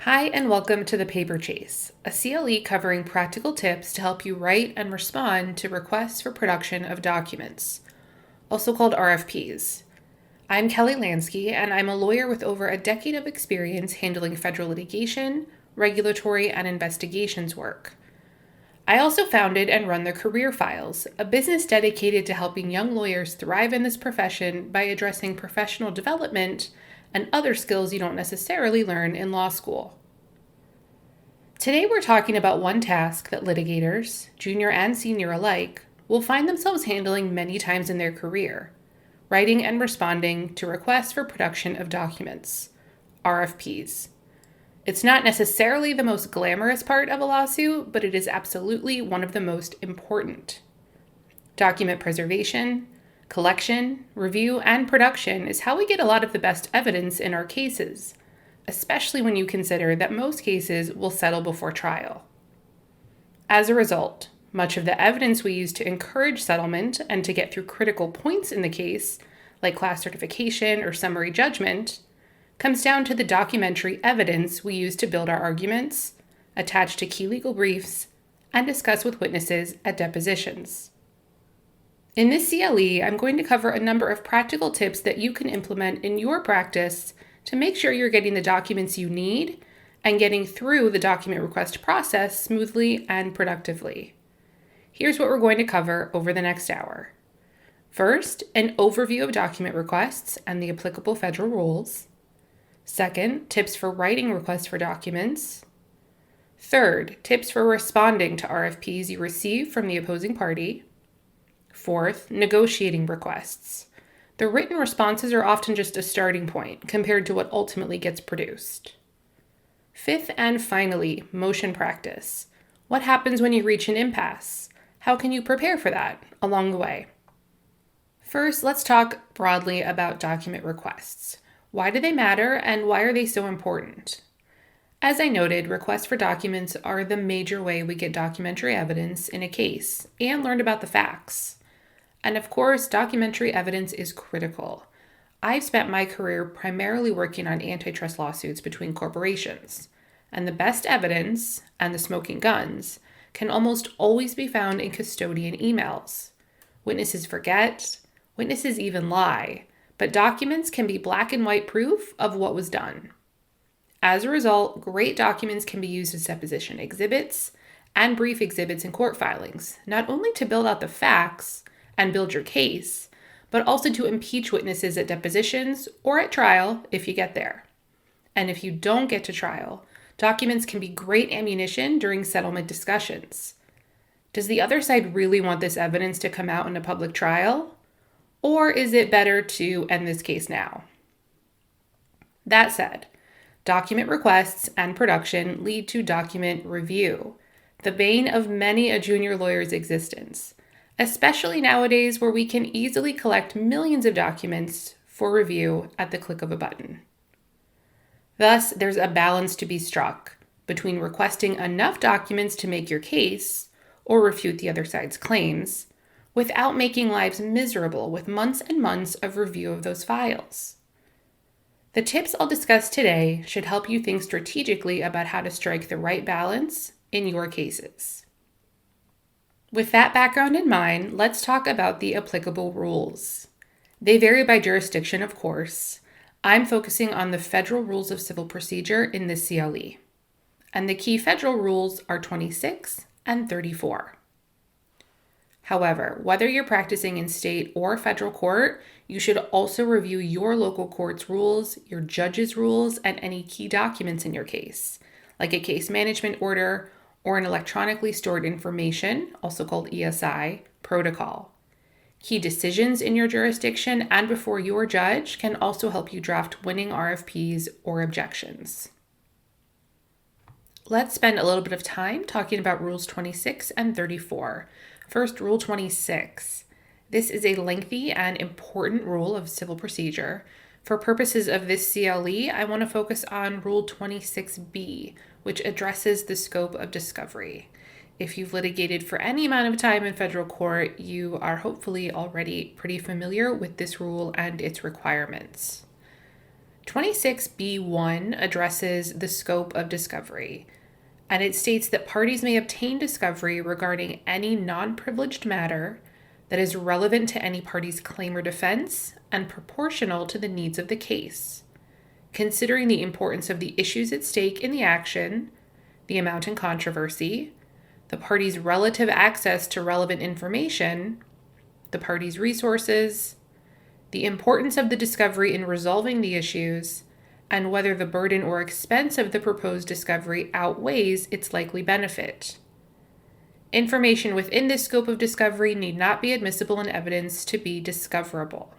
Hi, and welcome to the Paper Chase, a CLE covering practical tips to help you write and respond to requests for production of documents, also called RFPs. I'm Kelly Lansky, and I'm a lawyer with over a decade of experience handling federal litigation, regulatory, and investigations work. I also founded and run the Career Files, a business dedicated to helping young lawyers thrive in this profession by addressing professional development and other skills you don't necessarily learn in law school. Today we're talking about one task that litigators, junior and senior alike, will find themselves handling many times in their career: writing and responding to requests for production of documents, RFPs. It's not necessarily the most glamorous part of a lawsuit, but it is absolutely one of the most important. Document preservation, collection, review, and production is how we get a lot of the best evidence in our cases, especially when you consider that most cases will settle before trial. As a result, much of the evidence we use to encourage settlement and to get through critical points in the case, like class certification or summary judgment, comes down to the documentary evidence we use to build our arguments, attach to key legal briefs, and discuss with witnesses at depositions. In this CLE, I'm going to cover a number of practical tips that you can implement in your practice to make sure you're getting the documents you need and getting through the document request process smoothly and productively. Here's what we're going to cover over the next hour. First, an overview of document requests and the applicable federal rules. Second, tips for writing requests for documents. Third, tips for responding to RFPs you receive from the opposing party. Fourth, negotiating requests. The written responses are often just a starting point compared to what ultimately gets produced. Fifth and finally, motion practice. What happens when you reach an impasse? How can you prepare for that along the way? First, let's talk broadly about document requests. Why do they matter and why are they so important? As I noted, requests for documents are the major way we get documentary evidence in a case and learn about the facts. And of course, documentary evidence is critical. I've spent my career primarily working on antitrust lawsuits between corporations, and the best evidence, and the smoking guns, can almost always be found in custodian emails. Witnesses forget, witnesses even lie, but documents can be black and white proof of what was done. As a result, great documents can be used as deposition exhibits and brief exhibits in court filings, not only to build out the facts and build your case, but also to impeach witnesses at depositions or at trial if you get there. And if you don't get to trial, documents can be great ammunition during settlement discussions. Does the other side really want this evidence to come out in a public trial? Or is it better to end this case now? That said, document requests and production lead to document review, the bane of many a junior lawyer's existence, especially nowadays where we can easily collect millions of documents for review at the click of a button. Thus, there's a balance to be struck between requesting enough documents to make your case or refute the other side's claims without making lives miserable with months and months of review of those files. The tips I'll discuss today should help you think strategically about how to strike the right balance in your cases. With that background in mind, let's talk about the applicable rules. They vary by jurisdiction, of course. I'm focusing on the federal rules of civil procedure in the CLE. And the key federal rules are 26 and 34. However, whether you're practicing in state or federal court, you should also review your local court's rules, your judge's rules, and any key documents in your case, like a case management order or an electronically stored information, also called ESI, protocol. Key decisions in your jurisdiction and before your judge can also help you draft winning RFPs or objections. Let's spend a little bit of time talking about Rules 26 and 34. First, Rule 26. This is a lengthy and important rule of civil procedure. For purposes of this CLE, I want to focus on Rule 26B, which addresses the scope of discovery. If you've litigated for any amount of time in federal court, you are hopefully already pretty familiar with this rule and its requirements. 26B1 addresses the scope of discovery, and it states that parties may obtain discovery regarding any non-privileged matter that is relevant to any party's claim or defense and proportional to the needs of the case, considering the importance of the issues at stake in the action, the amount in controversy, the party's relative access to relevant information, the party's resources, the importance of the discovery in resolving the issues, and whether the burden or expense of the proposed discovery outweighs its likely benefit. Information within this scope of discovery need not be admissible in evidence to be discoverable.